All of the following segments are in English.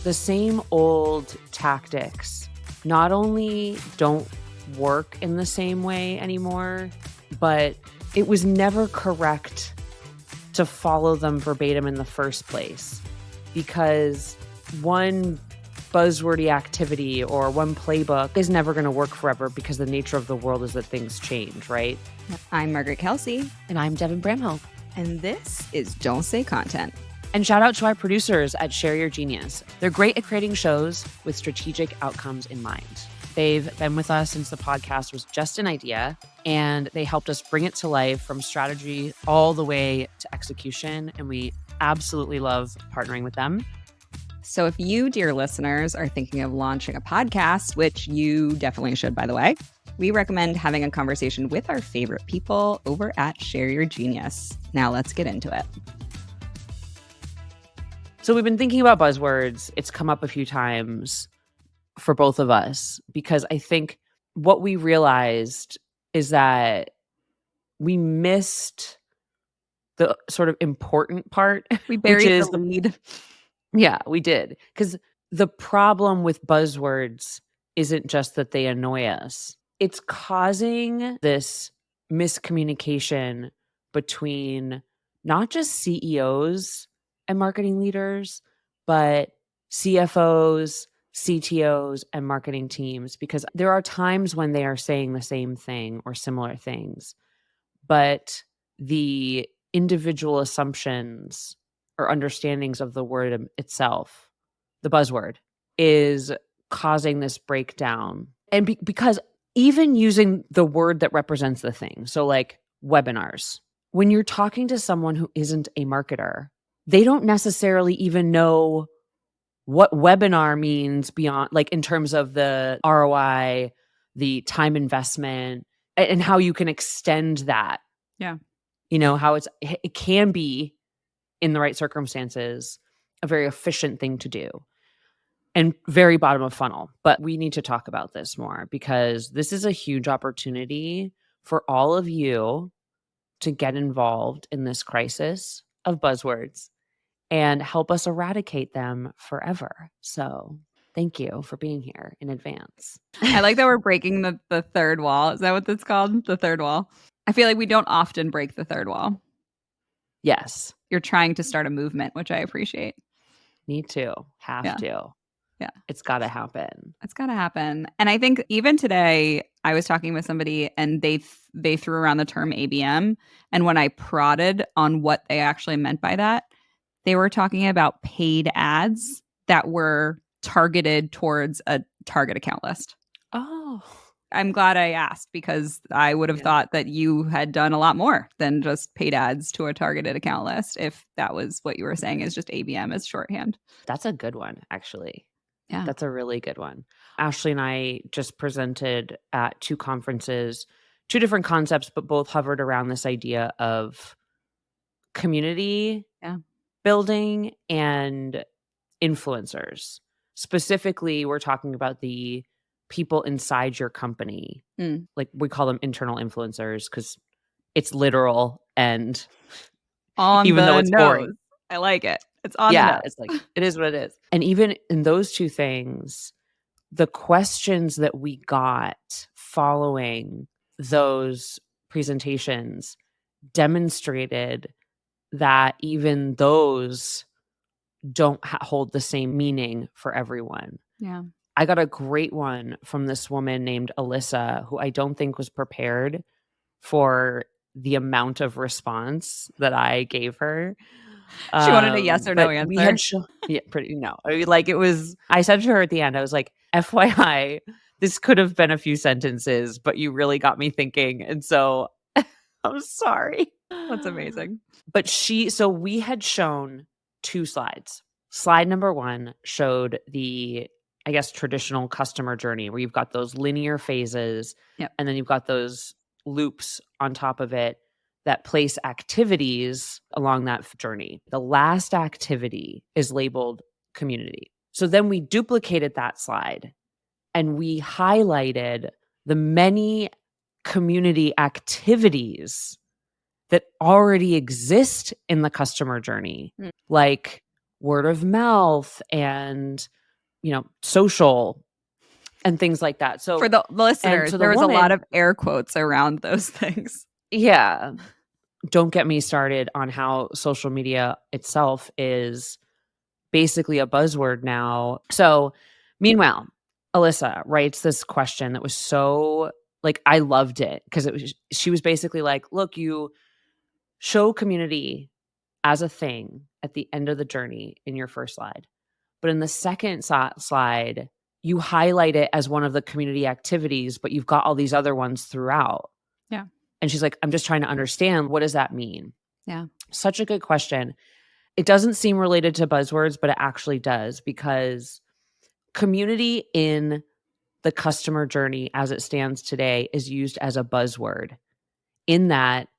the same old tactics not only don't work in the same way anymore, but it was never correct to follow them verbatim in the first place, because one buzzwordy activity or one playbook is never going to work forever, because the nature of the world is that things change, right? I'm Margaret Kelsey. And I'm Devin Bramhill. And this is Don't Say Content. And shout out to our producers at Share Your Genius. They're great at creating shows with strategic outcomes in mind. They've been with us since the podcast was just an idea, and they helped us bring it to life from strategy all the way to execution. And we absolutely love partnering with them. So if you, dear listeners, are thinking of launching a podcast, which you definitely should, by the way, we recommend having a conversation with our favorite people over at Share Your Genius. Now let's get into it. So we've been thinking about buzzwords. It's come up a few times for both of us, because I think what we realized is that we missed the sort of important part. We buried the lead. Yeah, we did. Because the problem with buzzwords isn't just that they annoy us. It's causing this miscommunication between not just CEOs and marketing leaders, but CFOs, CTOs, and marketing teams, because there are times when they are saying the same thing or similar things, but the individual assumptions or understandings of the word itself, the buzzword, is causing this breakdown. And because even using the word that represents the thing, so like webinars, when you're talking to someone who isn't a marketer, they don't necessarily even know what webinar means beyond, like in terms of the ROI, the time investment, and how you can extend that. Yeah. You know, how it can be, in the right circumstances, a very efficient thing to do and very bottom of funnel. But we need to talk about this more, because this is a huge opportunity for all of you to get involved in this crisis of buzzwords and help us eradicate them forever. So thank you for being here in advance. I like that we're breaking the third wall. Is that what that's called? The third wall? I feel like we don't often break the third wall. Yes. You're trying to start a movement, which I appreciate. Me too. Have to. Yeah. It's got to happen. It's got to happen. And I think even today, I was talking with somebody and they threw around the term ABM. And when I prodded on what they actually meant by that, they were talking about paid ads that were targeted towards a target account list. Oh. I'm glad I asked, because I would have thought that you had done a lot more than just paid ads to a targeted account list, if that was what you were saying is just ABM as shorthand. That's a good one, actually. Yeah. That's a really good one. Ashley and I just presented at 2 conferences, 2 different concepts, but both hovered around this idea of community building and influencers. Specifically, we're talking about the people inside your company. Like, we call them internal influencers because it's literal and even though it's boring. I like it. It's on the nose. It's like, it is what it is. And even in those 2 things, the questions that we got following those presentations demonstrated that even those don't hold the same meaning for everyone. Yeah. I got a great one from this woman named Alyssa, who I don't think was prepared for the amount of response that I gave her. She wanted a yes or no answer. We had no. I mean, like, it was, I said to her at the end, I was like, FYI, this could have been a few sentences, but you really got me thinking. And so I'm sorry. That's amazing. But so we had shown 2 slides. Slide number 1 showed the, I guess, traditional customer journey, where you've got those linear phases, and then you've got those loops on top of it that place activities along that journey. The last activity is labeled community. So then we duplicated that slide and we highlighted the many community activities that already exist in the customer journey, like word of mouth and, social and things like that. For So, the and listeners, so the there was a lot woman, of air quotes around those things. yeah, don't get me started on how social media itself is basically a buzzword now. So, meanwhile, Alyssa writes this question that was so like I loved it because she was basically like, look, you show community as a thing at the end of the journey in your first slide. But in the second slide, you highlight it as one of the community activities, but you've got all these other ones throughout. Yeah. And she's like, I'm just trying to understand, what does that mean? Yeah. Such a good question. It doesn't seem related to buzzwords, but it actually does, because community in the customer journey as it stands today is used as a buzzword, in that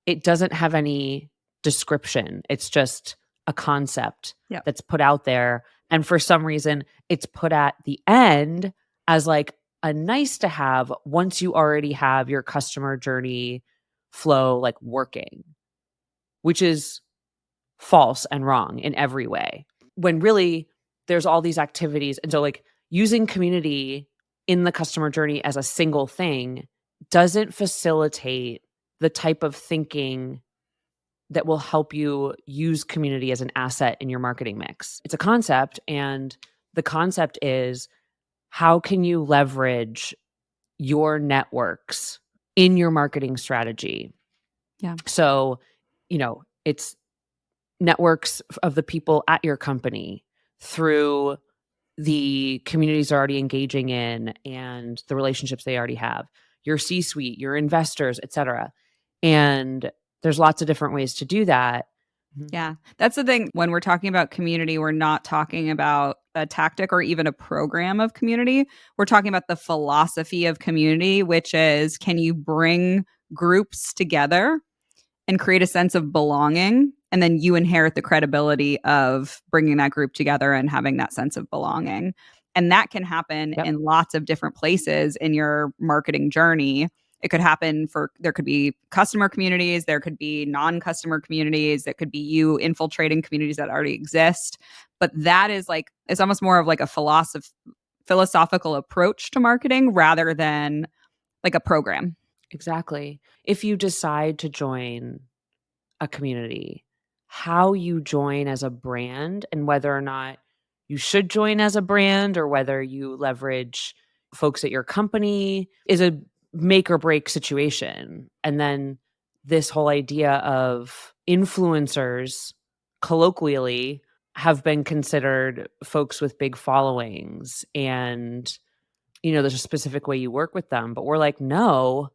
it doesn't have any description. It's just a concept Yep. that's put out there. And for some reason, it's put at the end as like a nice to have once you already have your customer journey flow like working, which is false and wrong in every way. When really there's all these activities. And so like using community in the customer journey as a single thing doesn't facilitate the type of thinking that will help you use community as an asset in your marketing mix. It's a concept, and the concept is, how can you leverage your networks in your marketing strategy? Yeah. So, it's networks of the people at your company through the communities they're already engaging in and the relationships they already have, your C-suite, your investors, et cetera. And there's lots of different ways to do that. Yeah. That's the thing. When we're talking about community, we're not talking about a tactic or even a program of community. We're talking about the philosophy of community, which is, can you bring groups together and create a sense of belonging? And then you inherit the credibility of bringing that group together and having that sense of belonging. And that can happen Yep. in lots of different places in your marketing journey. It could happen there could be customer communities, there could be non-customer communities, it could be you infiltrating communities that already exist. But that is like, it's almost more of like a philosophical approach to marketing rather than like a program. Exactly. If you decide to join a community, how you join as a brand and whether or not you should join as a brand or whether you leverage folks at your company is a make or break situation. And then this whole idea of influencers, colloquially, have been considered folks with big followings, and there's a specific way you work with them, but we're like, no,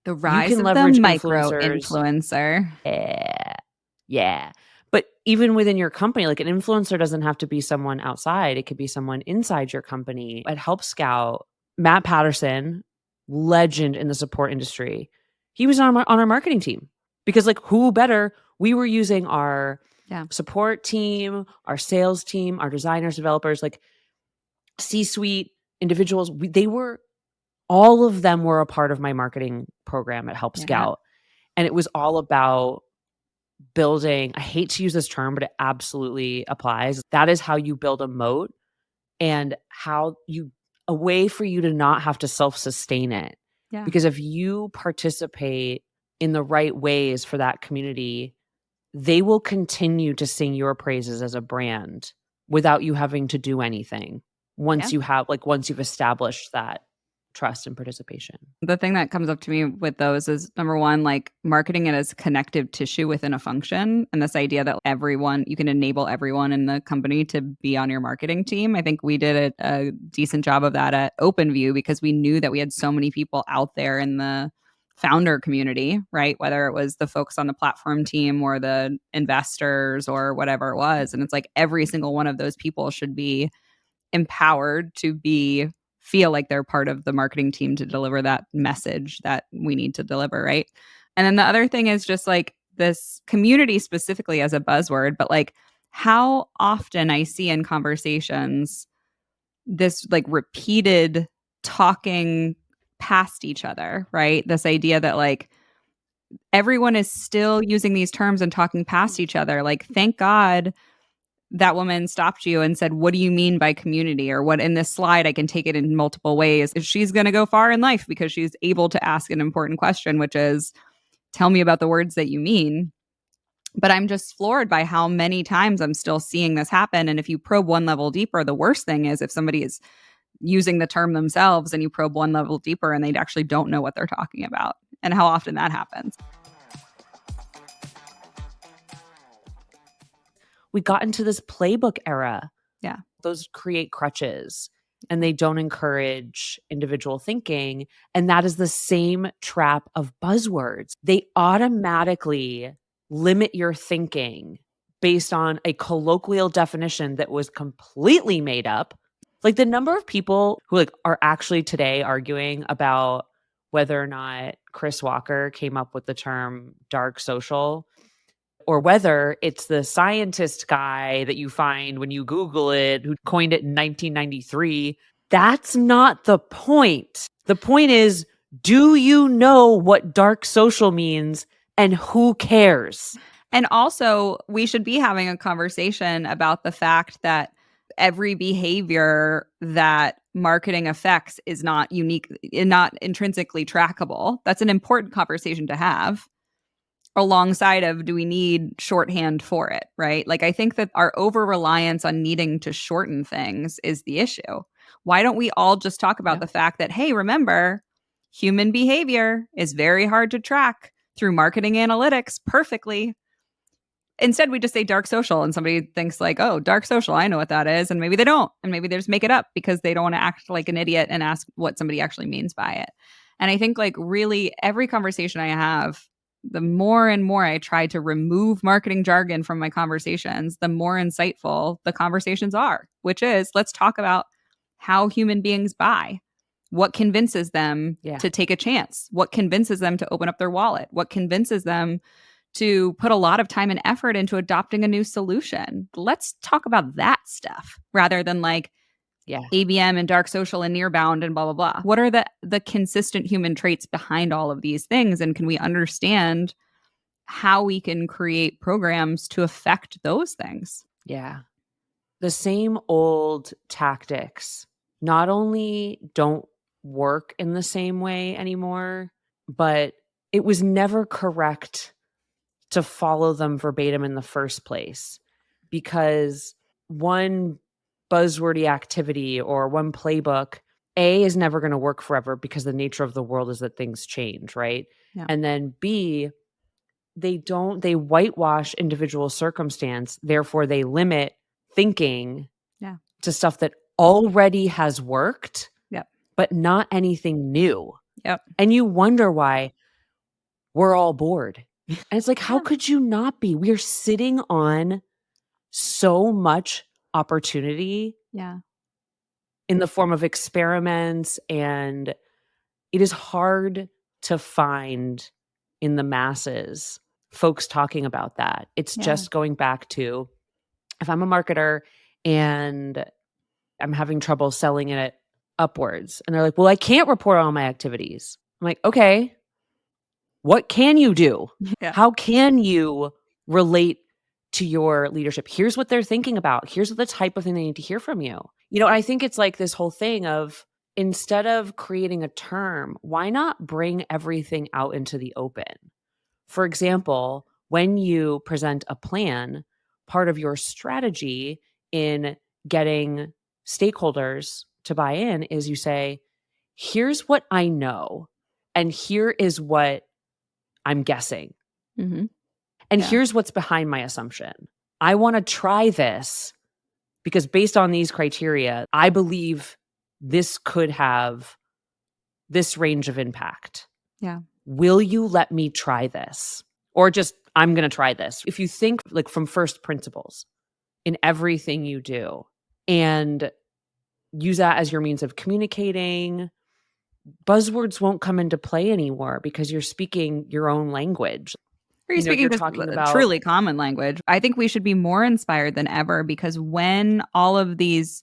The you rise can of the leverage micro influencers. influencer. Yeah. Yeah. But even within your company, like, an influencer doesn't have to be someone outside. It could be someone inside your company. At Help Scout, Matt Patterson, legend in the support industry, he was on our marketing team, because like, who better? We were using our Yeah. support team, our sales team, our designers, developers, like C-suite individuals. All of them were a part of my marketing program at Help Yeah. Scout. And it was all about building, I hate to use this term, but it absolutely applies. That is how you build a moat, and a way for you to not have to self-sustain it. Yeah. Because if you participate in the right ways for that community, they will continue to sing your praises as a brand without you having to do anything, Yeah. once you've established that trust and participation. The thing that comes up to me with those is, number one, like marketing it as connective tissue within a function. And this idea that you can enable everyone in the company to be on your marketing team. I think we did a decent job of that at OpenView, because we knew that we had so many people out there in the founder community, right? Whether it was the folks on the platform team or the investors or whatever it was. And it's like every single one of those people should be empowered to feel like they're part of the marketing team to deliver that message that we need to deliver, right? And then the other thing is just like this community specifically as a buzzword, but like how often I see in conversations this like repeated talking past each other, right? This idea that like everyone is still using these terms and talking past each other. Like, thank God that woman stopped you and said, what do you mean by community? Or what in this slide, I can take it in multiple ways. She's going to go far in life because she's able to ask an important question, which is, tell me about the words that you mean. But I'm just floored by how many times I'm still seeing this happen. And if you probe one level deeper, the worst thing is if somebody is using the term themselves and you probe one level deeper and they actually don't know what they're talking about, and how often that happens. We got into this playbook era. Yeah. Those create crutches and they don't encourage individual thinking. And that is the same trap of buzzwords. They automatically limit your thinking based on a colloquial definition that was completely made up. Like the number of people who are actually today arguing about whether or not Chris Walker came up with the term dark social, or whether it's the scientist guy that you find when you Google it, who coined it in 1993. That's not the point. The point is, do you know what dark social means and who cares? And also, we should be having a conversation about the fact that every behavior that marketing affects is not unique, not intrinsically trackable. That's an important conversation to have, alongside of, do we need shorthand for it, right? Like, I think that our over-reliance on needing to shorten things is the issue. Why don't we all just talk about the fact that, hey, remember, human behavior is very hard to track through marketing analytics perfectly. Instead, we just say dark social and somebody thinks like, oh, dark social, I know what that is. And maybe they don't. And maybe they just make it up because they don't want to act like an idiot and ask what somebody actually means by it. And I think like really every conversation I have, the more and more I try to remove marketing jargon from my conversations, the more insightful the conversations are, which is, let's talk about how human beings buy. What convinces them to take a chance? What convinces them to open up their wallet? What convinces them to put a lot of time and effort into adopting a new solution? Let's talk about that stuff rather than like ABM and dark social and nearbound and blah, blah, blah. What are the consistent human traits behind all of these things? And can we understand how we can create programs to affect those things? Yeah. The same old tactics not only don't work in the same way anymore, but it was never correct to follow them verbatim in the first place, because one buzzwordy activity or one playbook, A, is never going to work forever because the nature of the world is that things change, right? Yeah. And then B, they whitewash individual circumstance, therefore they limit thinking to stuff that already has worked, but not anything new. And you wonder why we're all bored. And it's like, how could you not be? We are sitting on so much opportunity in the form of experiments, and it is hard to find in the masses folks talking about that. It's just going back to, if I'm a marketer and I'm having trouble selling it upwards, and they're like, well, I can't report all my activities. I'm like, okay, what can you do? How can you relate to your leadership? Here's what they're thinking about. Here's the type of thing they need to hear from you. You know, I think it's like this whole thing of, instead of creating a term, why not bring everything out into the open? For example, when you present a plan, part of your strategy in getting stakeholders to buy in is you say, here's what I know, and here is what I'm guessing. And here's what's behind my assumption. I want to try this because based on these criteria, I believe this could have this range of impact. Will you let me try this? Or just, I'm going to try this. If you think like from first principles in everything you do and use that as your means of communicating, buzzwords won't come into play anymore because you're speaking your own language. Or you're speaking just talking about truly common language. I think we should be more inspired than ever, because when all of these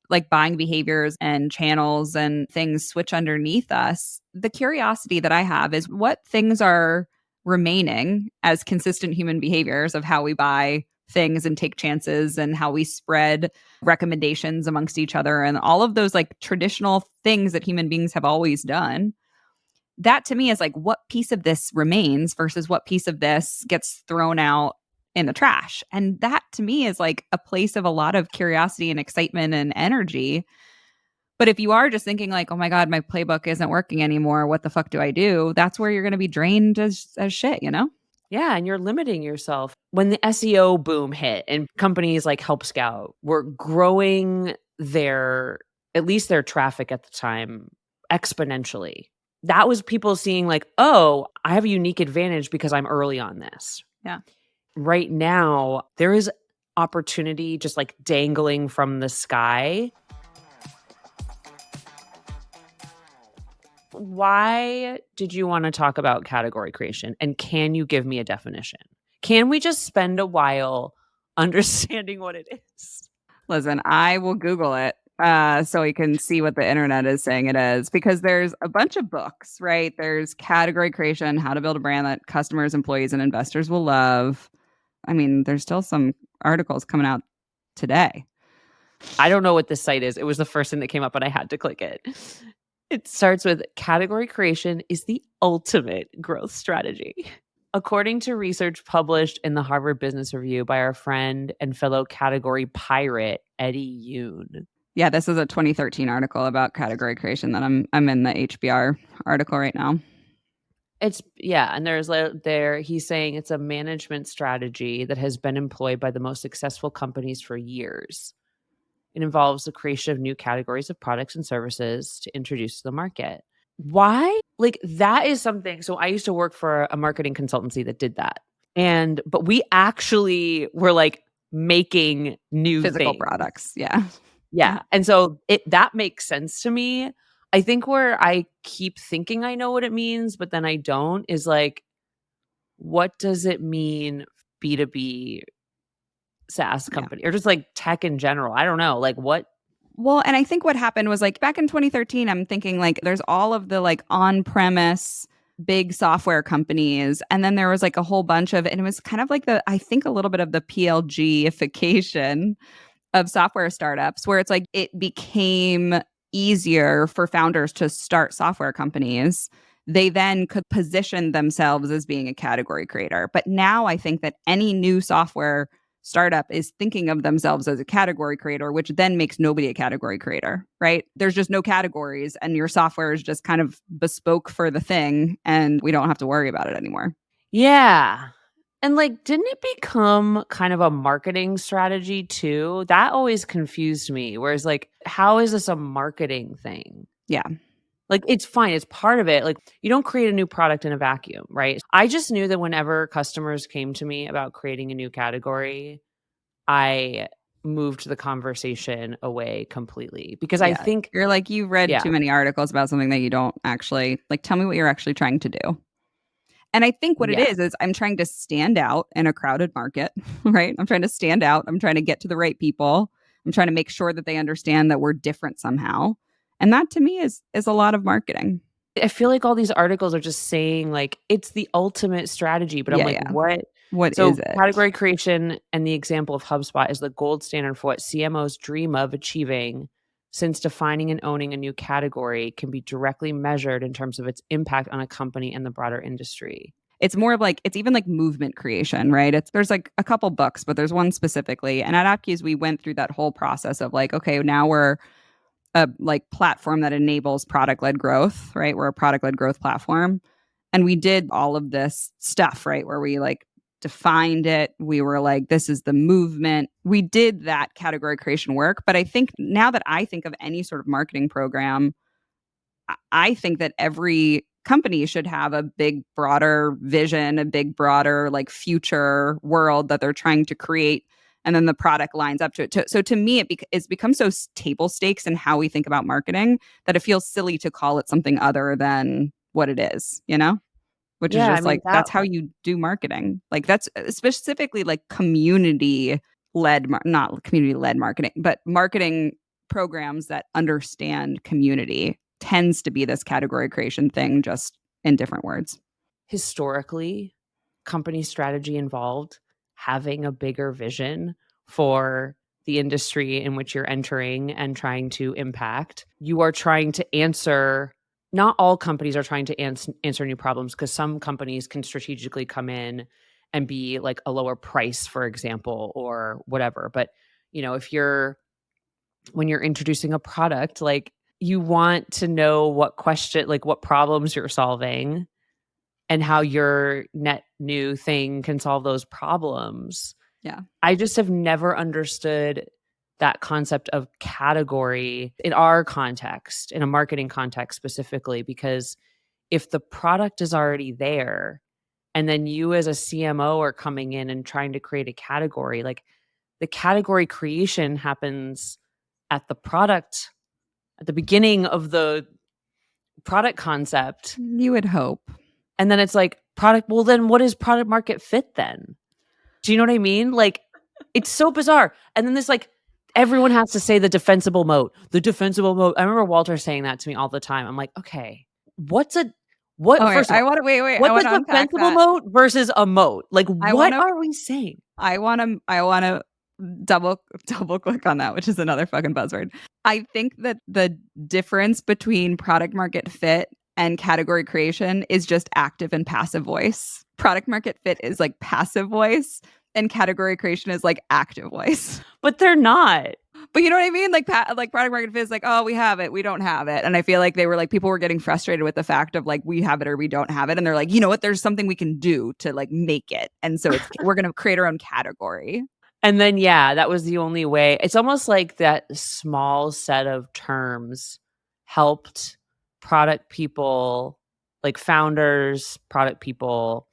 like buying behaviors and channels and things switch underneath us, the curiosity that I have is what things are remaining as consistent human behaviors of how we buy things and take chances and how we spread recommendations amongst each other and all of those like traditional things that human beings have always done. That to me is like what piece of this remains versus what piece of this gets thrown out in the trash. And that to me is like a place of a lot of curiosity and excitement and energy. But if you are just thinking like, oh my God, my playbook isn't working anymore, what the fuck do I do? That's where you're going to be drained as shit, you know? Yeah, and you're limiting yourself. When the SEO boom hit and companies like Help Scout were growing their, at least their traffic at the time, exponentially. That was people seeing like, oh, I have a unique advantage because I'm early on this. Yeah. Right now, there is opportunity just like dangling from the sky. Why did you want to talk about category creation? And can you give me a definition? Can we just spend a while understanding what it is? Listen, I will Google it so we can see what the internet is saying it is, because there's a bunch of books, right? There's category creation, how to build a brand that customers, employees, and investors will love. I mean, there's still some articles coming out today. I don't know what this site is. It was the first thing that came up and I had to click it. It starts with category creation is the ultimate growth strategy. According to research published in the Harvard Business Review by our friend and fellow category pirate, Eddie Yoon. Yeah, this is a 2013 article about category creation that I'm in the HBR article right now. And there he's saying it's a management strategy that has been employed by the most successful companies for years. It involves the creation of new categories of products and services to introduce to the market. Why? Like that is something. So I used to work for a marketing consultancy that did that. But we actually were like making new Physical things. products. Yeah. Yeah. And so that makes sense to me. I think where I keep thinking I know what it means, but then I don't is like, what does it mean B2B SaaS company or just like tech in general? I don't know. Like what? Well, and I think what happened was like back in 2013, I'm thinking like there's all of the like on-premise big software companies. And then there was like a whole bunch of, and it was kind of like I think a little bit of the PLG-ification of software startups where it's like it became easier for founders to start software companies. They then could position themselves as being a category creator. But now I think that any new software startup is thinking of themselves as a category creator, which then makes nobody a category creator, right? There's just no categories and your software is just kind of bespoke for the thing and we don't have to worry about it anymore. Yeah. And like, didn't it become kind of a marketing strategy too? That always confused me. Whereas like, how is this a marketing thing? Yeah. Like, it's fine. It's part of it. Like, you don't create a new product in a vacuum, right? I just knew that whenever customers came to me about creating a new category, I moved the conversation away completely because I think, you're like, you read yeah, too many articles about something that you don't actually like. Tell me what you're actually trying to do. And I think what it yeah, is I'm trying to stand out in a crowded market, right? I'm trying to stand out. I'm trying to get to the right people. I'm trying to make sure that they understand that we're different somehow. And that to me is a lot of marketing. I feel like all these articles are just saying like it's the ultimate strategy, but I'm like, Yeah. what? What is So it? category creation and the example of HubSpot is the gold standard for what CMOs dream of achieving, since defining and owning a new category can be directly measured in terms of its impact on a company and the broader industry. It's more of like, it's even like movement creation, right? There's like a couple books, but there's one specifically. And at Appies, we went through that whole process of like, okay, now we're a like platform that enables product-led growth, right? We're a product-led growth platform. And we did all of this stuff, right? Where we like defined it. We were like, this is the movement. We did that category creation work. But I think now that I think of any sort of marketing program, I think that every company should have a big, broader vision, a big, broader, like future world that they're trying to create. And then the product lines up to it. So to me, it's become so table stakes in how we think about marketing that it feels silly to call it something other than what it is, you know? Which is Yeah, I just mean like, that's how you do marketing. Like that's specifically like community led, not community led marketing, but marketing programs that understand community tends to be this category creation thing, just in different words. historically, company strategy involved having a bigger vision for the industry in which you're entering and trying to impact. You are trying to answer, not all companies are trying to answer new problems, because some companies can strategically come in and be like a lower price, for example, or whatever. But, when you're introducing a product, like, you want to know what problems you're solving and how your net new thing can solve those problems. Yeah. I just have never understood that concept of category in our context, in a marketing context specifically, because if the product is already there and then you as a CMO are coming in and trying to create a category, like, the category creation happens at the beginning of the product concept. You would hope. And then it's like well, then what is product market fit then? Do you know what I mean? Like, it's so bizarre. And then there's like, everyone has to say the defensible moat. The defensible moat. I remember Walter saying that to me all the time. I'm like, okay, what Okay, first of all, I want to wait. I what's want to a unpack defensible that. moat versus a moat? Like, I what wanna are we saying? I want to double click on that, which is another fucking buzzword. I think that the difference between product market fit and category creation is just active and passive voice. Product market fit is like passive voice, and category creation is like active voice. But they're not. But you know what I mean? Like product market fit is like, oh, we have it, we don't have it. And I feel like they were like, people were getting frustrated with the fact of like, we have it or we don't have it. And they're like, you know what? There's something we can do to like make it. And so we're going to create our own category. And then, yeah, that was the only way. It's almost like that small set of terms helped product people, like founders, product people,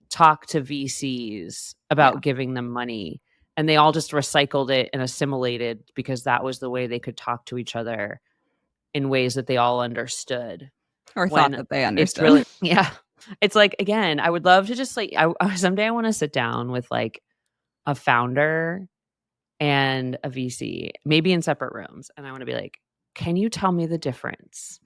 talk to VCs about Yeah. giving them money. And they all just recycled it and assimilated because that was the way they could talk to each other in ways that they all understood. Or thought When that they it's understood. really, yeah. It's like, again, I would love to just like, someday I want to sit down with like a founder and a VC, maybe in separate rooms. And I want to be like, can you tell me the difference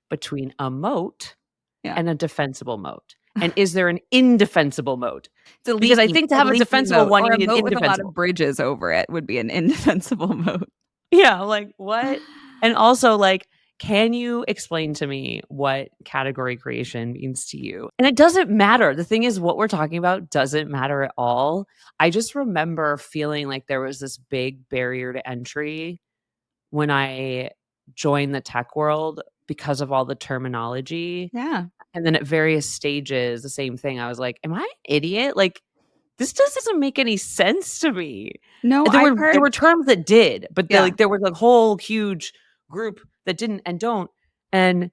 between a moat Yeah. and a defensible moat? And is there an indefensible moat? It's Because I think to have a defensible one, or you a need an moat with a lot indefensible. of bridges over it would be an indefensible moat. Yeah, like what? And also, like, can you explain to me what category creation means to you? And it doesn't matter. The thing is, what we're talking about doesn't matter at all. I just remember feeling like there was this big barrier to entry when I joined the tech world because of all the terminology. Yeah. And then at various stages, the same thing. I was like, am I an idiot? Like, this just doesn't make any sense to me. No, There I've were heard terms that did, but Yeah. there was a whole huge group that didn't and don't. And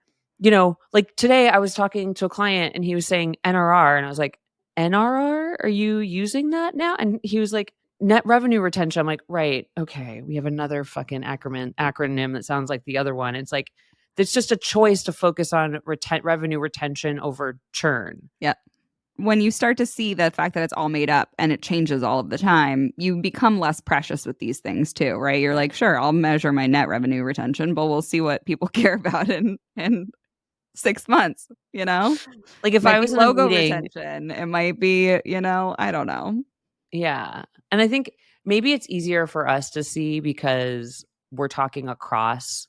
like today I was talking to a client and he was saying NRR and I was like, NRR? Are you using that now? And he was like, net revenue retention. I'm like, right, okay, we have another fucking acronym that sounds like the other one. It's like, it's just a choice to focus on revenue retention over churn. Yeah. When you start to see the fact that it's all made up and it changes all of the time, you become less precious with these things too, right? You're like, sure, I'll measure my net revenue retention, but we'll see what people care about in 6 months, Like if Might I be was in a logo meeting, retention. It might be, I don't know. yeah. And I think maybe it's easier for us to see because we're talking across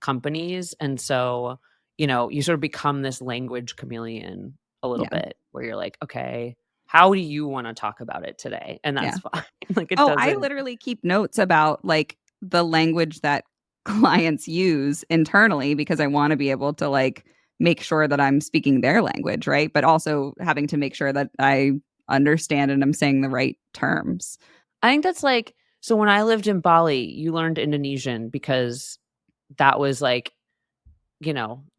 companies. And so, you sort of become this language chameleon a little Yeah. bit where you're like, okay, how do you want to talk about it today? And that's fine. Like it Oh, I doesn't. literally keep notes about like the language that clients use internally because I want to be able to like make sure that I'm speaking their language, right? But also having to make sure that I understand and I'm saying the right terms. I think that's like, so when I lived in Bali, you learned Indonesian because that was like,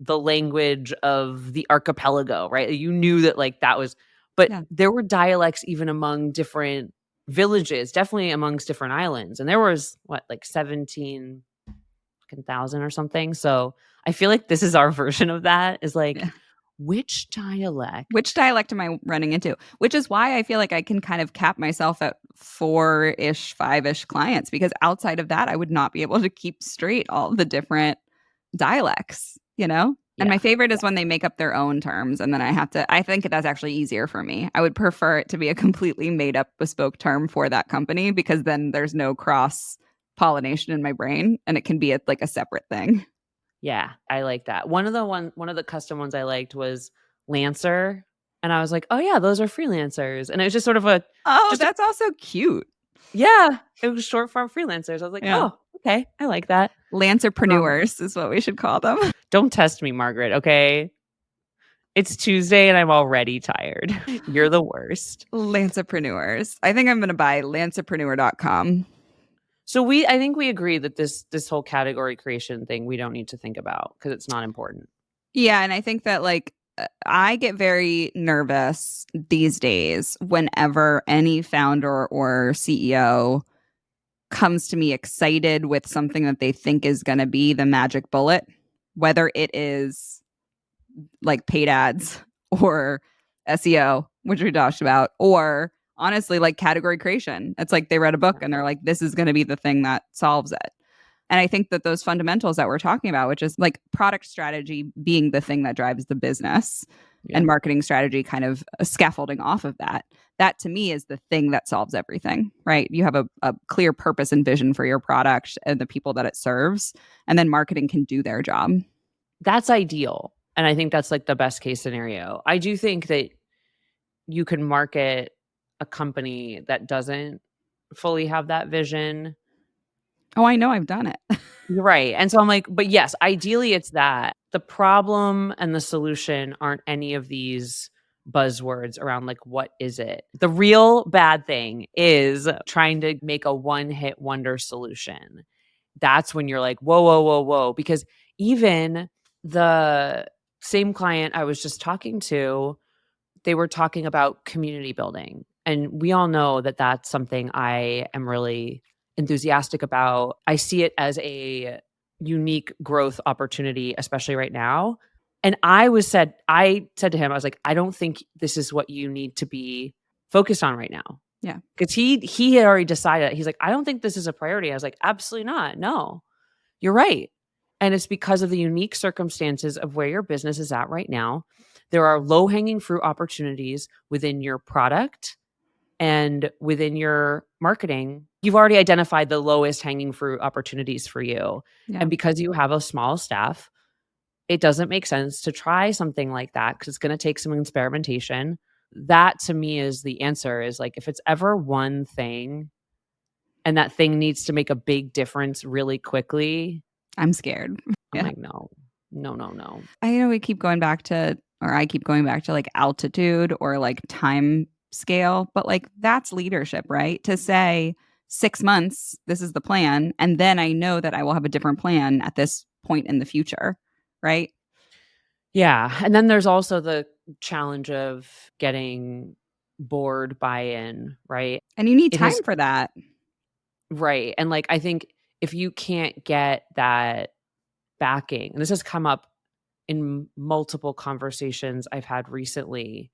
the language of the archipelago, right? You knew that like that was, but Yeah. there were dialects even among different villages, definitely amongst different islands. And there was like 17,000 or something. So I feel like this is our version of that is like, Yeah. which dialect? Which dialect am I running into? Which is why I feel like I can kind of cap myself at 4-ish, 5-ish clients because outside of that, I would not be able to keep straight all the different dialects, And my Yeah. favorite is when they make up their own terms and then I think that's actually easier for me. I would prefer it to be a completely made up bespoke term for that company because then there's no cross pollination in my brain and it can be like a separate thing. Yeah, I like that. One of the custom ones I liked was Lancer, and I was like, "Oh, yeah, those are freelancers." And it was just sort of a Oh, just a that's also cute. yeah, it was short form freelancers. I was like, Yeah. "Oh, okay, I like that." Um, Lancerpreneurs is what we should call them. don't test me, Margaret, okay? It's Tuesday and I'm already tired. You're the worst. Lancerpreneurs. I think I'm going to buy lancerpreneur.com. So I think we agree that this whole category creation thing we don't need to think about because it's not important. Yeah, and I think that I get very nervous these days whenever any founder or CEO comes to me excited with something that they think is going to be the magic bullet, whether it is like paid ads or SEO, which we talked about, or honestly, like category creation. It's like they read a book and they're like, this is going to be the thing that solves it. And I think that those fundamentals that we're talking about, which is like product strategy being the thing that drives the business Yeah. and marketing strategy kind of scaffolding off of that, that to me is the thing that solves everything, right? You have a clear purpose and vision for your product and the people that it serves, and then marketing can do their job. That's ideal. And I think that's like the best case scenario. I do think that you can market a company that doesn't fully have that vision. Oh, I know I've done it. You're right. And so I'm like, but yes, ideally it's that. The problem and the solution aren't any of these buzzwords around like what is it? The real bad thing is trying to make a one-hit wonder solution. That's when you're like, whoa, whoa, whoa, whoa. Because even the same client I was just talking to, they were talking about community building. And we all know that that's something I am really enthusiastic about. I see it as a unique growth opportunity, especially right now. And I said to him, I was like, I don't think this is what you need to be focused on right now. Yeah. Because he had already decided. He's like, I don't think this is a priority. I was like, absolutely not. No, you're right. And it's because of the unique circumstances of where your business is at right now. There are low hanging fruit opportunities within your product and within your marketing. You've already identified the lowest hanging fruit opportunities for you. Yeah. And because you have a small staff, it doesn't make sense to try something like that because it's going to take some experimentation. That to me is the answer is like if it's ever one thing and that thing needs to make a big difference really quickly, I'm scared. I'm Yeah. like, no, no, no, no. I know we keep going back to, or I keep going back to like altitude or like time scale, but like that's leadership, right? To say 6 months, this is the plan. And then I know that I will have a different plan at this point in the future, right? Yeah. And then there's also the challenge of getting board buy-in, right? And you need It has time for that. right. And like I think if you can't get that backing, and this has come up in multiple conversations I've had recently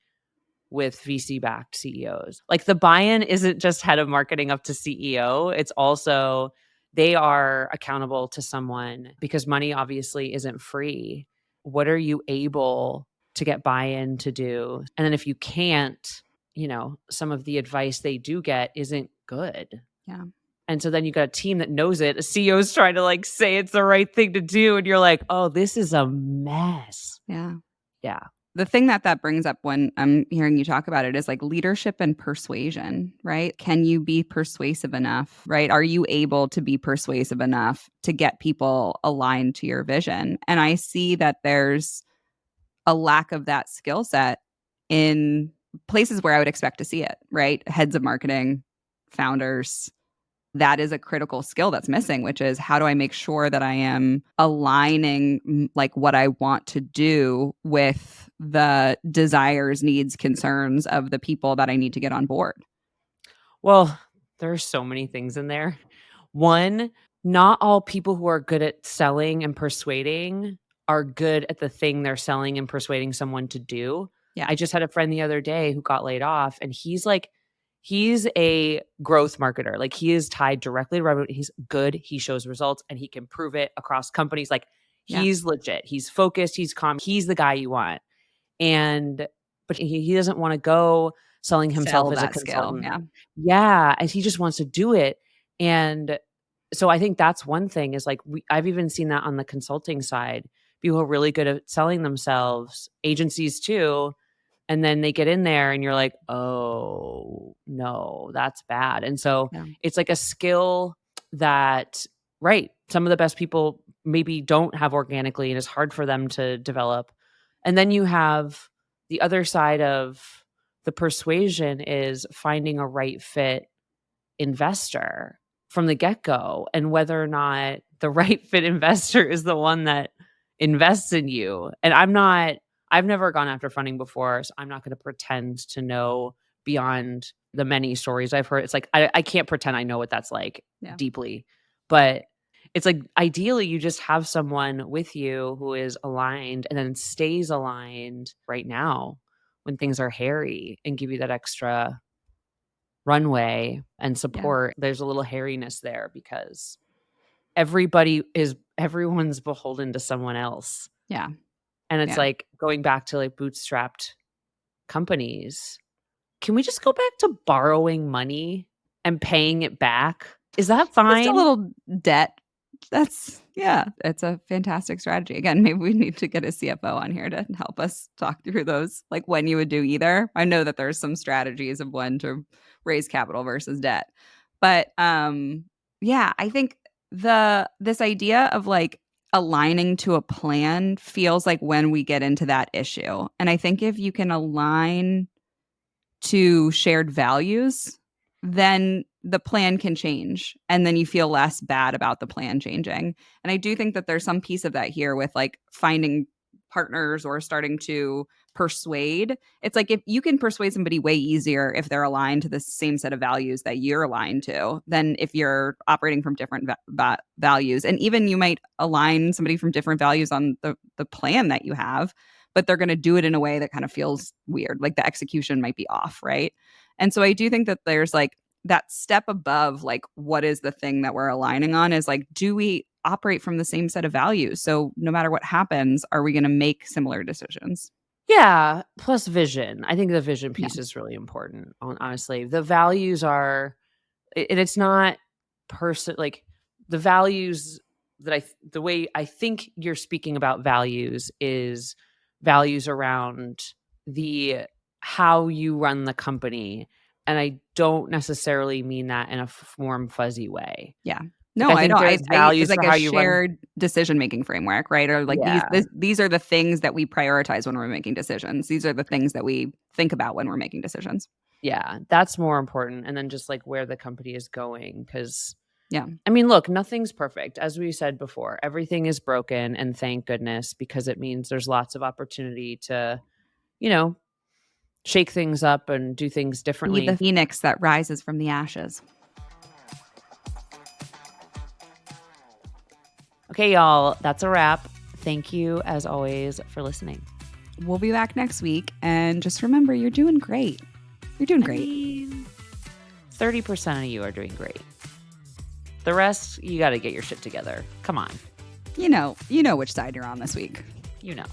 with VC backed CEOs. Like the buy-in isn't just head of marketing up to CEO, it's also they are accountable to someone because money obviously isn't free. What are you able to get buy-in to do? And then if you can't, some of the advice they do get isn't good. Yeah. And so then you got a team that knows it. A CEO is trying to like say it's the right thing to do. And you're like, oh, this is a mess. Yeah. Yeah. The thing that brings up when I'm hearing you talk about it is like leadership and persuasion, right? Can you be persuasive enough, right? Are you able to be persuasive enough to get people aligned to your vision? And I see that there's a lack of that skill set in places where I would expect to see it, right? Heads of marketing, founders, that is a critical skill that's missing, which is how do I make sure that I am aligning like what I want to do with the desires, needs, concerns of the people that I need to get on board. Well, there are so many things in there. One, not all people who are good at selling and persuading are good at the thing they're selling and persuading someone to do. Yeah. I just had a friend the other day who got laid off, and he's a growth marketer. Like he is tied directly to revenue. He's good. He shows results and he can prove it across companies. Like Yeah. He's legit. He's focused. He's calm. He's the guy you want. But he doesn't want to go selling himself Sell as a that skill. consultant. Yeah. Yeah, and he just wants to do it. And so I think that's one thing is like I've even seen that on the consulting side. People are really good at selling themselves, agencies too, and then they get in there and you're like, "Oh, no, that's bad." And so Yeah. it's like a skill that right, some of the best people maybe don't have organically and it's hard for them to develop. And then you have the other side of the persuasion is finding a right fit investor from the get-go and whether or not the right fit investor is the one that invests in you. And I've never gone after funding before, so I'm not going to pretend to know beyond the many stories I've heard. It's like I can't pretend I know what that's like Yeah. deeply. But it's like ideally you just have someone with you who is aligned and then stays aligned right now when things are hairy and give you that extra runway and Yeah. support. There's a little hairiness there because everyone's beholden to someone else. Yeah. And it's Yeah. like going back to like bootstrapped companies. Can we just go back to borrowing money and paying it back? Is that Just a fine? little debt. It's a fantastic strategy. Again, maybe we need to get a CFO on here to help us talk through those, like when you would do either. I know that there's some strategies of when to raise capital versus debt. But yeah, I think this idea of like aligning to a plan feels like when we get into that issue. And I think if you can align to shared values, then the plan can change and then you feel less bad about the plan changing. And I do think that there's some piece of that here with like finding partners or starting to persuade. It's like if you can persuade somebody way easier if they're aligned to the same set of values that you're aligned to than if you're operating from different values. And even you might align somebody from different values on the plan that you have, but they're going to do it in a way that kind of feels weird. Like the execution might be off, right? And so I do think that there's like that step above, like, what is the thing that we're aligning on is like, do we operate from the same set of values? So no matter what happens, are we going to make similar decisions? Yeah, plus vision. I think the vision Yeah. piece is really important, honestly. The values are and it's not like the values that the way I think you're speaking about values is values around the how you run the company. And I don't necessarily mean that in a warm, fuzzy way. Yeah. Like No, I I think don't. there's It's values like for a how you run. shared decision making framework, right? Or like Yeah. these are the things that we prioritize when we're making decisions. These are the things that we think about when we're making decisions. Yeah. That's more important. And then just like where the company is going. Cause Yeah. I mean, look, nothing's perfect. As we said before, everything is broken. And thank goodness, because it means there's lots of opportunity to, you know, shake things up and do things Be the differently. phoenix that rises from the ashes. Okay, y'all, that's a wrap. Thank you, as always, for listening. We'll be back next week. And just remember, you're doing great. You're doing great. 30% of you are doing great. The rest, you got to get your shit together. Come on. You know which side you're on this week. You know.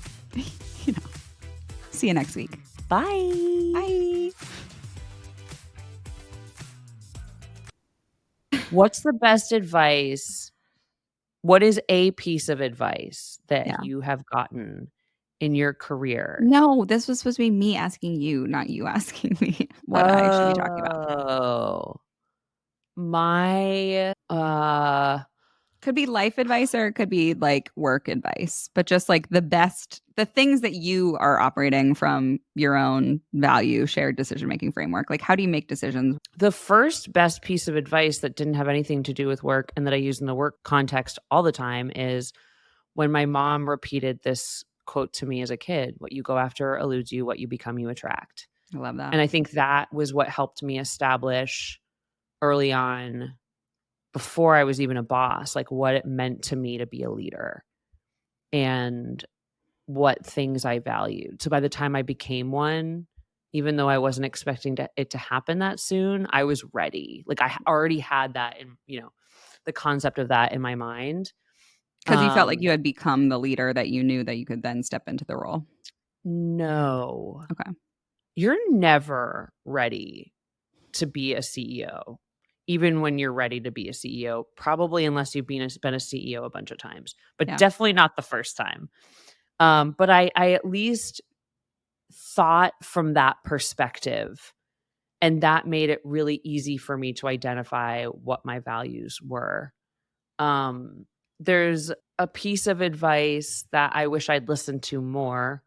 You know. See you next week. Bye. Bye. What's the best advice? What is a piece of advice that you have gotten in your career? No, this was supposed to be me asking you, not you asking me what I should be talking about. Oh. My Could be life advice or it could be like work advice, but just like the things that you are operating from your own value, shared decision making framework. Like, how do you make decisions? the first best piece of advice that didn't have anything to do with work and that I use in the work context all the time is when my mom repeated this quote to me as a kid, what you go after eludes you, what you become, you attract. I love that. And I think that was what helped me establish early on, before I was even a boss, like what it meant to me to be a leader and what things I valued. So by the time I became one, even though I wasn't expecting it to happen that soon, I was ready. Like I already had that in, the concept of that in my mind. Because you felt like you Um, had become the leader that you knew that you could then step into the role. no. Okay. You're never ready to be a CEO, even when you're ready to be a CEO, probably unless you've been a CEO a bunch of times, but Yeah. definitely not the first time. But I at least thought from that perspective, and that made it really easy for me to identify what my values were. Um, there's a piece of advice that I wish I'd listened to more,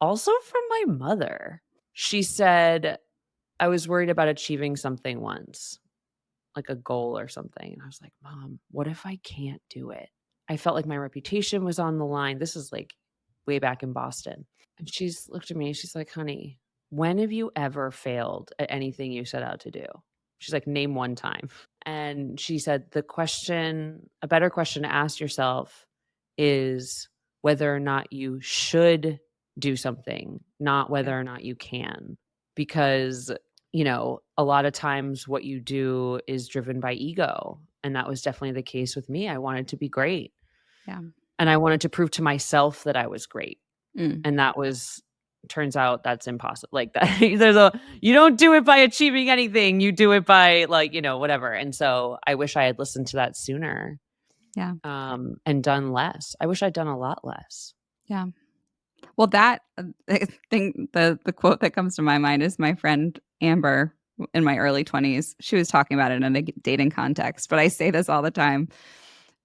also from my mother. She said, I was worried about achieving something once, like a goal or something. And I was like, Mom, what if I can't do it? I felt like my reputation was on the line. This is like way back in Boston. And she's looked at me and she's like, honey, when have you ever failed at anything you set out to do? She's like, name one time. And she said, a better question to ask yourself is whether or not you should do something, not Yeah. whether or not you can. Because, a lot of times what you do is driven by ego. And that was definitely the case with me. I wanted to be great. Yeah. And I wanted to prove to myself that I was great. Mm. And turns out that's impossible. Like that you don't do it by achieving anything. You do it by like, whatever. And so I wish I had listened to that sooner, Yeah. and done less. I wish I'd done a lot less. Yeah. Well, that I think the quote that comes to my mind is my friend Amber in my early 20s. She was talking about it in a dating context, but I say this all the time.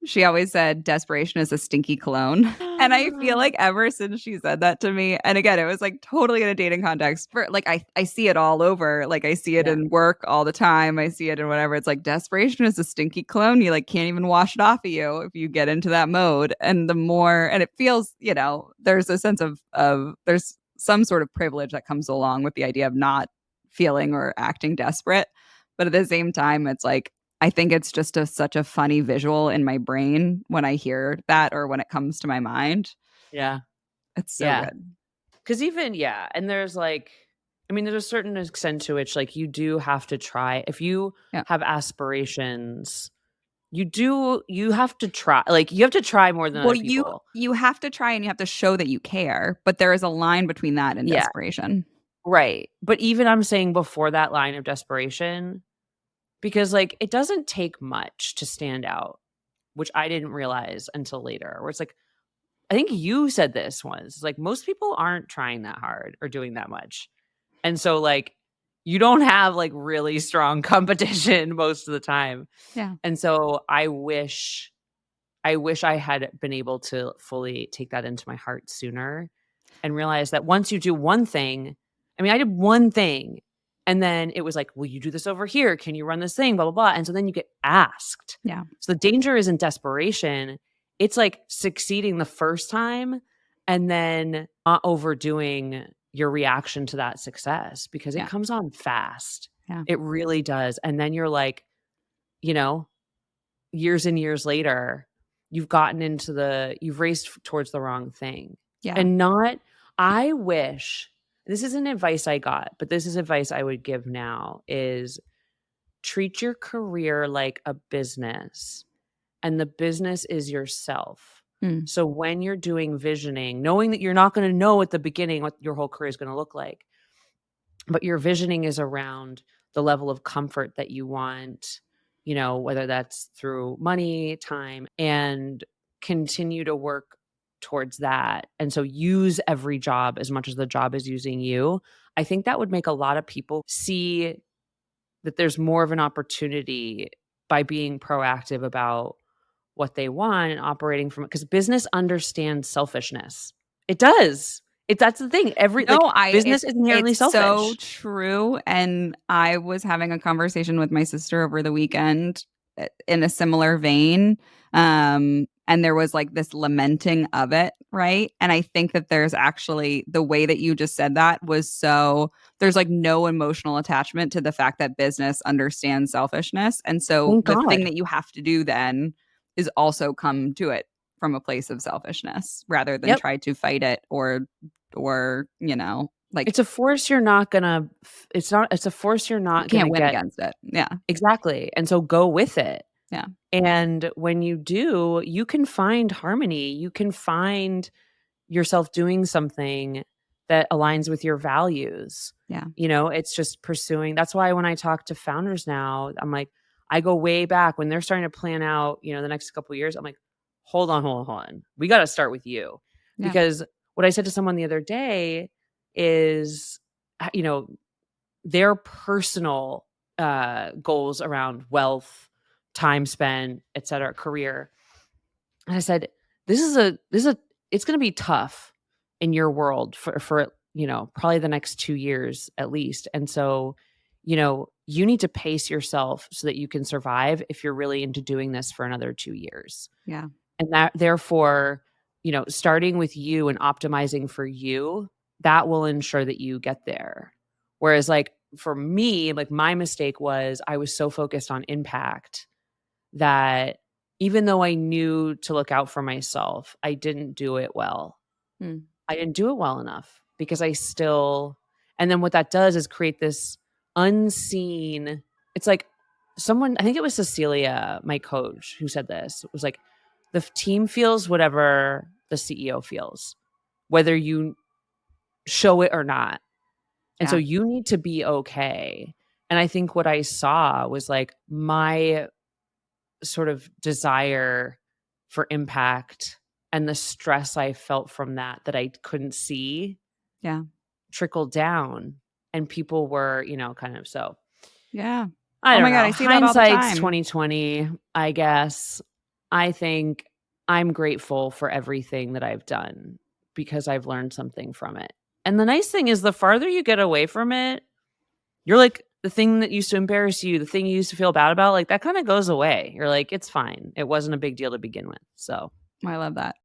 She always said desperation is a stinky cologne. And I feel like ever since she said that to me, and again, it was like totally in a dating context. For like I see it all over. Like I see it Yeah. in work all the time. I see it in whatever. It's like desperation is a stinky cologne. You like can't even wash it off of you if you get into that mode. And the more and it feels, there's a sense of there's some sort of privilege that comes along with the idea of not feeling or acting desperate. But at the same time, it's like I think it's just such a funny visual in my brain when I hear that or when it comes to my mind. Yeah. It's so Yeah. good. Because even, yeah. And there's like, I mean, there's a certain extent to which like you do have to try. If you Yeah. have aspirations, you have to try. Like you have to try more than Well, other you people. you have to try and you have to show that you care, but there is a line between that and Yeah. desperation. Right. But even I'm saying before that line of desperation, because like it doesn't take much to stand out, which I didn't realize until later. Where it's like, I think you said this once, like most people aren't trying that hard or doing that much. And so like you don't have like really strong competition most of the time. Yeah. And so I wish I had been able to fully take that into my heart sooner and realize that once you do one thing, I mean, I did one thing and then it was like, will you do this over here? Can you run this thing? Blah, blah, blah. And so then you get asked. Yeah. So the danger isn't desperation. It's like succeeding the first time and then not overdoing your reaction to that success because it Yeah. comes on fast. Yeah. It really does. And then you're like, you know, years and years later, you've raced towards the wrong thing. Yeah. And not, I wish, this isn't advice I got, but this is advice I would give now is treat your career like a business and the business is yourself. Mm. So when you're doing visioning, knowing that you're not going to know at the beginning what your whole career is going to look like, but your visioning is around the level of comfort that you want, whether that's through money, time, and continue to work towards that. And so use every job as much as the job is using you. I think that would make a lot of people see that there's more of an opportunity by being proactive about what they want and operating from it because business understands selfishness. It does. That's the thing. No, Business is inherently it's so selfish. true. And I was having a conversation with my sister over the weekend in a similar vein. And there was like this lamenting of it, right? And I think that there's actually the way that you just said that was there's like no emotional attachment to the fact that business understands selfishness. And so Thank the thing God. that you have to do then is also come to it from a place of selfishness rather than Yep. try to fight it or like It's a force you're not gonna it's a force you're you not gonna can't win get against it. Yeah. exactly, and so go with it. Yeah. And when you do, you can find harmony. You can find yourself doing something that aligns with your values. Yeah. It's just pursuing. That's why when I talk to founders now, I'm like, I go way back when they're starting to plan out, the next couple of years. I'm like, hold on, hold on, hold on. We got to start with you. Yeah. Because what I said to someone the other day is, you know, their personal goals around wealth, time spent, et cetera, career. And I said, it's going to be tough in your world for probably the next 2 years at least. And so, you need to pace yourself so that you can survive if you're really into doing this for another 2 years. Yeah. And that therefore, starting with you and optimizing for you, that will ensure that you get there. Whereas like for me, like my mistake was I was so focused on impact that even though I knew to look out for myself, I didn't do it well. Mm. I didn't do it well enough because and then what that does is create this unseen, it's like I think it was Cecilia, my coach, who said this. It was like, the team feels whatever the CEO feels, whether you show it or not. And so Yeah. you need to be okay. And I think what I saw was like my sort of desire for impact and the stress I felt from that I couldn't see Yeah. trickled down, and people were, kind of so Yeah. I Oh don't my God. know. I see that all the Hindsight's time. 2020, I guess. I think I'm grateful for everything that I've done because I've learned something from it. And the nice thing is the farther you get away from it, you're like the thing that used to embarrass you, the thing you used to feel bad about, like that kind of goes away. You're like, it's fine. It wasn't a big deal to begin with. So I love that.